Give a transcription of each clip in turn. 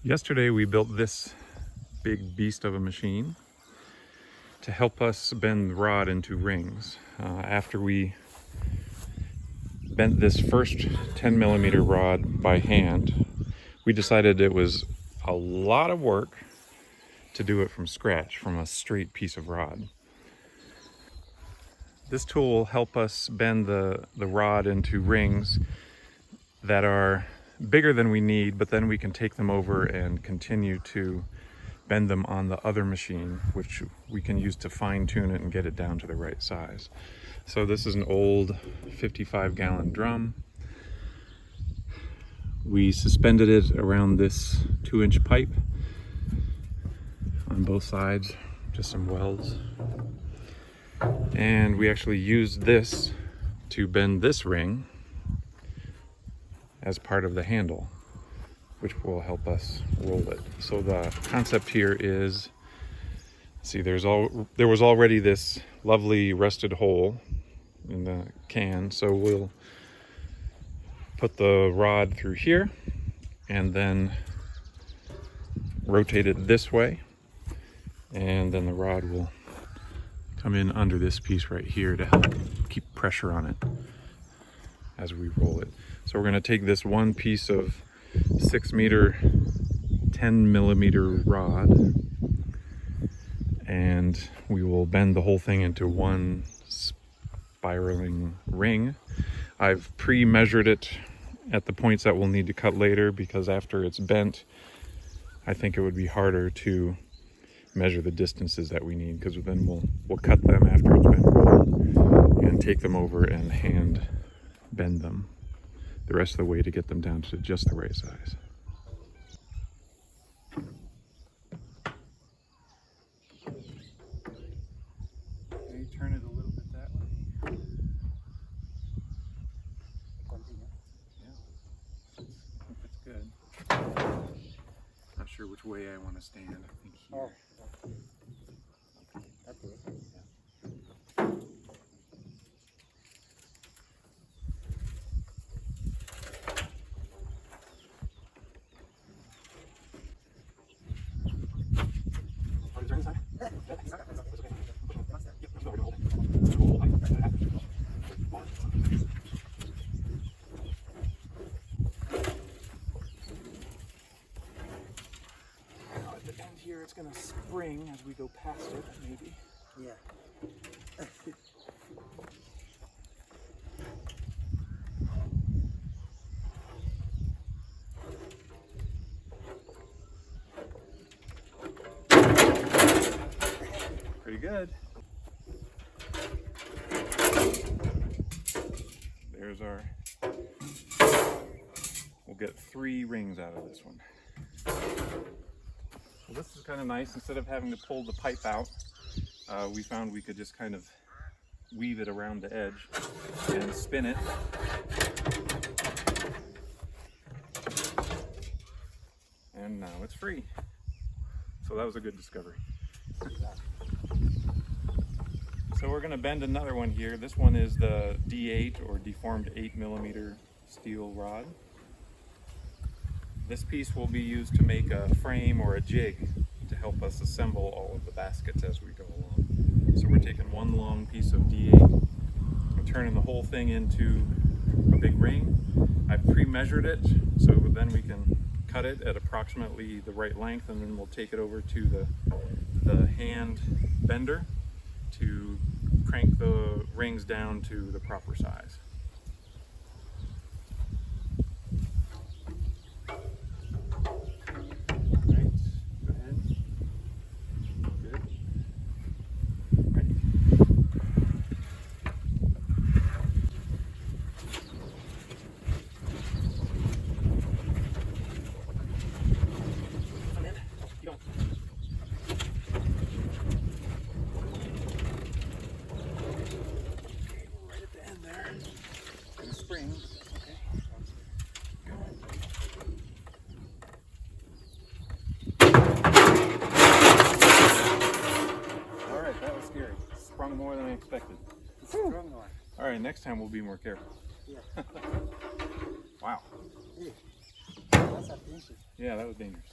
Yesterday we built this big beast of a machine to help us bend the rod into rings. After we bent this first 10 millimeter rod by hand, we decided it was a lot of work to do it from scratch, from a straight piece of rod. This tool will help us bend the rod into rings that are bigger than we need, but then we can take them over and continue to bend them on the other machine, which we can use to fine tune it and get it down to the right size. So this is an old 55-gallon drum. We suspended it around this 2-inch pipe on both sides, just some welds. And we actually used this to bend this ring as part of the handle, which will help us roll it. So the concept here is, see, there was already this lovely rusted hole in the can, so we'll put the rod through here and then rotate it this way, and then the rod will come in under this piece right here to help keep pressure on it as we roll it. So we're going to take this one piece of 6 meter 10 millimeter rod and we will bend the whole thing into one spiraling ring. I've pre-measured it at the points that we'll need to cut later, because after it's bent, I think it would be harder to measure the distances that we need, because then we'll cut them after it's been rolled and take them over and hand bend them the rest of the way to get them down to just the right size. Okay, turn it a little bit that way. Yeah, I think it's good. Not sure which way I want to stand. I think here. That's good. At the end here, it's going to spring as we go past it, maybe. Yeah. Pretty good. There's our, we'll get 3 rings out of this one. Well, this is kind of nice. Instead of having to pull the pipe out, we found we could just kind of weave it around the edge and spin it. And now it's free. So that was a good discovery. So we're going to bend another one here. This one is the D8, or deformed 8 millimeter steel rod. This piece will be used to make a frame or a jig to help us assemble all of the baskets as we go along. So we're taking one long piece of D8 and turning the whole thing into a big ring. I've pre-measured it, so then we can cut it at approximately the right length, and then we'll take it over to the hand bender to crank the rings down to the proper size. Sprung more than I expected. All right, next time we'll be more careful. Yeah. Wow. Hey, that's a dangerous. Yeah, that was dangerous.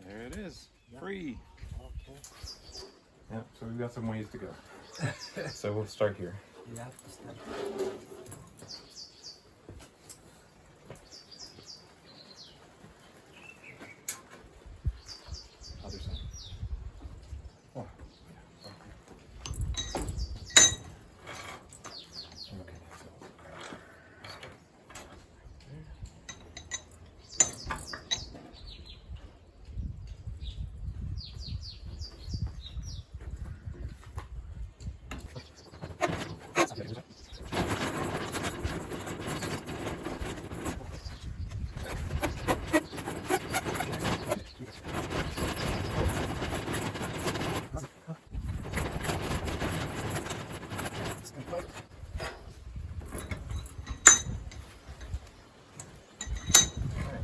There it is, free. Okay. Yeah, so we've got some ways to go. So we'll start here. Yeah. Other side. Oh, yeah. Okay.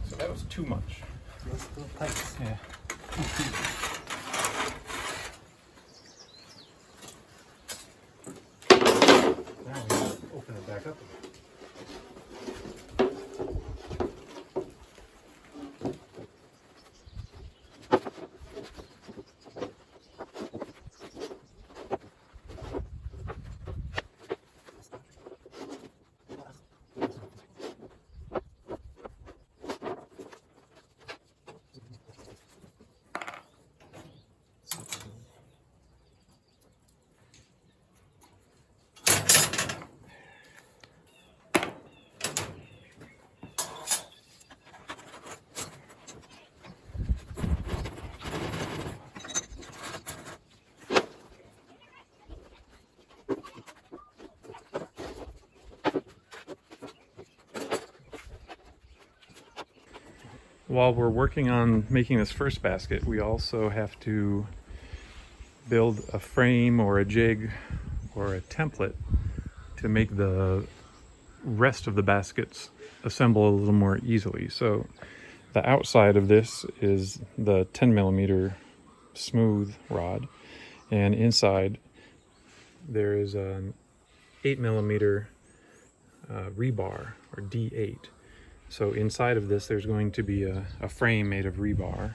So that was too much. Let's do thanks. Yeah. Now we have to open it back up again. While we're working on making this first basket, we also have to build a frame or a jig or a template to make the rest of the baskets assemble a little more easily. So the outside of this is the 10 millimeter smooth rod, and inside there is an 8 millimeter rebar, or D8. So inside of this there's going to be a frame made of rebar.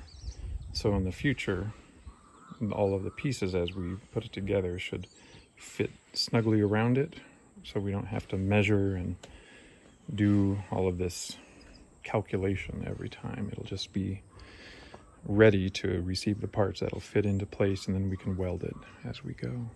So in the future, all of the pieces as we put it together should fit snugly around it, so we don't have to measure and do all of this calculation every time. It'll just be ready to receive the parts that'll fit into place, and then we can weld it as we go.